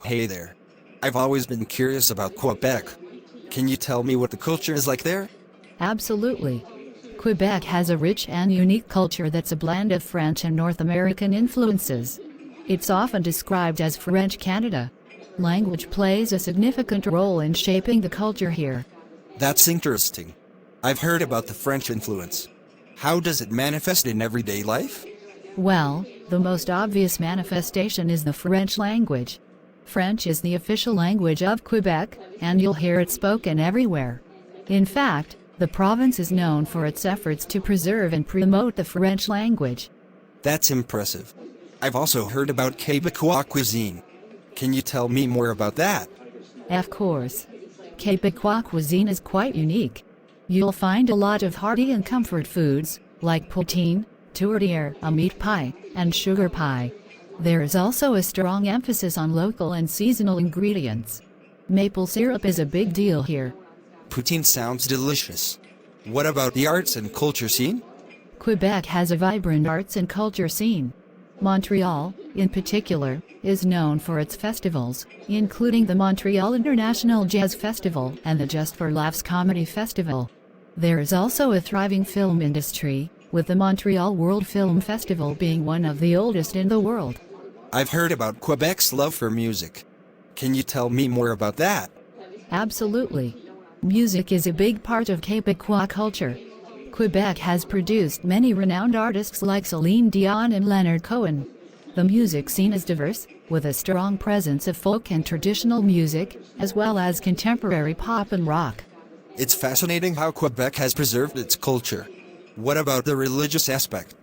Hey there. I've always been curious about Quebec. Can you tell me what the culture is like there? Absolutely. Quebec has a rich and unique culture that's a blend of French and North American influences. It's often described as French Canada. Language plays a significant role in shaping the culture here. That's interesting. I've heard about the French influence. How does it manifest in everyday life? Well, the most obvious manifestation is the French language. French is the official language of Quebec, and you'll hear it spoken everywhere. In fact, the province is known for its efforts to preserve and promote the French language. That's impressive. I've also heard about Quebecois cuisine. Can you tell me more about that? Of course. Quebecois cuisine is quite unique. You'll find a lot of hearty and comfort foods, like poutine, tourtière, a meat pie, and sugar pie. There is also a strong emphasis on local and seasonal ingredients. Maple syrup is a big deal here. Poutine sounds delicious. What about the arts and culture scene? Quebec has a vibrant arts and culture scene. Montreal, in particular, is known for its festivals, including the Montreal International Jazz Festival and the Just for Laughs Comedy Festival. There is also a thriving film industry, with the Montreal World Film Festival being one of the oldest in the world. I've heard about Quebec's love for music. Can you tell me more about that? Absolutely. Music is a big part of Quebecois culture. Quebec has produced many renowned artists like Celine Dion and Leonard Cohen. The music scene is diverse, with a strong presence of folk and traditional music, as well as contemporary pop and rock. It's fascinating how Quebec has preserved its culture. What about the religious aspect?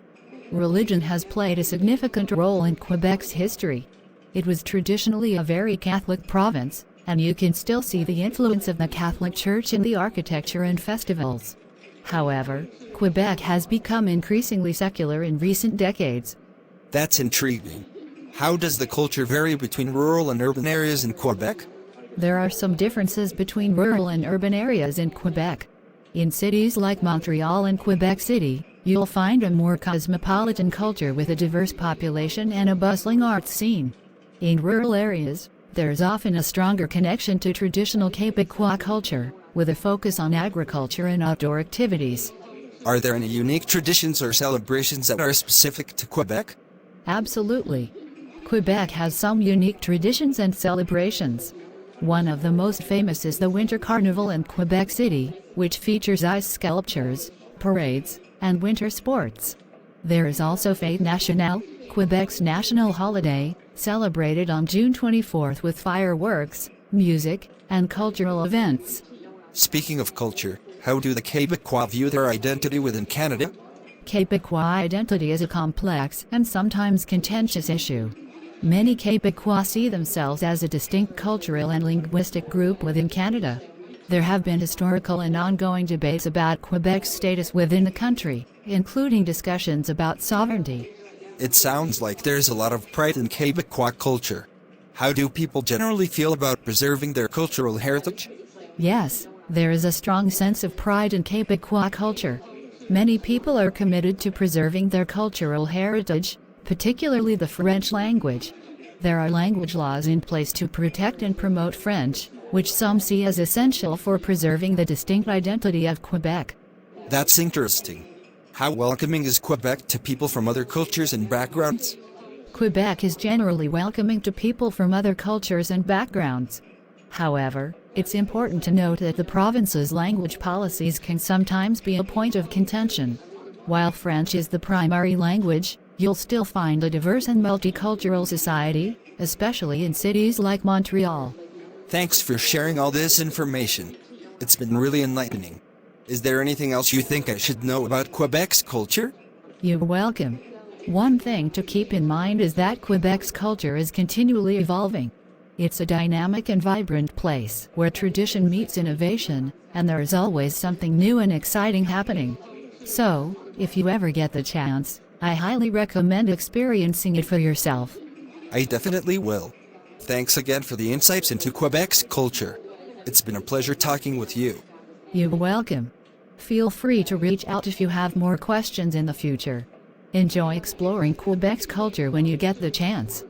Religion has played a significant role in Quebec's history. It was traditionally a very Catholic province, and you can still see the influence of the Catholic Church in the architecture and festivals. However, Quebec has become increasingly secular in recent decades. That's intriguing. How does the culture vary between rural and urban areas in Quebec? There are some differences between rural and urban areas in Quebec. In cities like Montreal and Quebec City, you'll find a more cosmopolitan culture with a diverse population and a bustling arts scene. In rural areas, there's often a stronger connection to traditional Quebecois culture, with a focus on agriculture and outdoor activities. Are there any unique traditions or celebrations that are specific to Quebec? Absolutely. Quebec has some unique traditions and celebrations. One of the most famous is the Winter Carnival in Quebec City, which features ice sculptures, parades, and winter sports. There is also Fête Nationale, Quebec's national holiday, celebrated on June 24th with fireworks, music, and cultural events. Speaking of culture, how do the Quebecois view their identity within Canada? Quebecois identity is a complex and sometimes contentious issue. Many Quebecois see themselves as a distinct cultural and linguistic group within Canada. There have been historical and ongoing debates about Quebec's status within the country, including discussions about sovereignty. It sounds like there's a lot of pride in Quebecois culture. How do people generally feel about preserving their cultural heritage? Yes, there is a strong sense of pride in Quebecois culture. Many people are committed to preserving their cultural heritage, particularly the French language. There are language laws in place to protect and promote French, which some see as essential for preserving the distinct identity of Quebec. That's interesting. How welcoming is Quebec to people from other cultures and backgrounds? Quebec is generally welcoming to people from other cultures and backgrounds. However, it's important to note that the province's language policies can sometimes be a point of contention. While French is the primary language, you'll still find a diverse and multicultural society, especially in cities like Montreal. Thanks for sharing all this information. It's been really enlightening. Is there anything else you think I should know about Quebec's culture? You're welcome. One thing to keep in mind is that Quebec's culture is continually evolving. It's a dynamic and vibrant place where tradition meets innovation, and there is always something new and exciting happening. So, if you ever get the chance, I highly recommend experiencing it for yourself. I definitely will. Thanks again for the insights into Quebec's culture. It's been a pleasure talking with you. You're welcome. Feel free to reach out if you have more questions in the future. Enjoy exploring Quebec's culture when you get the chance.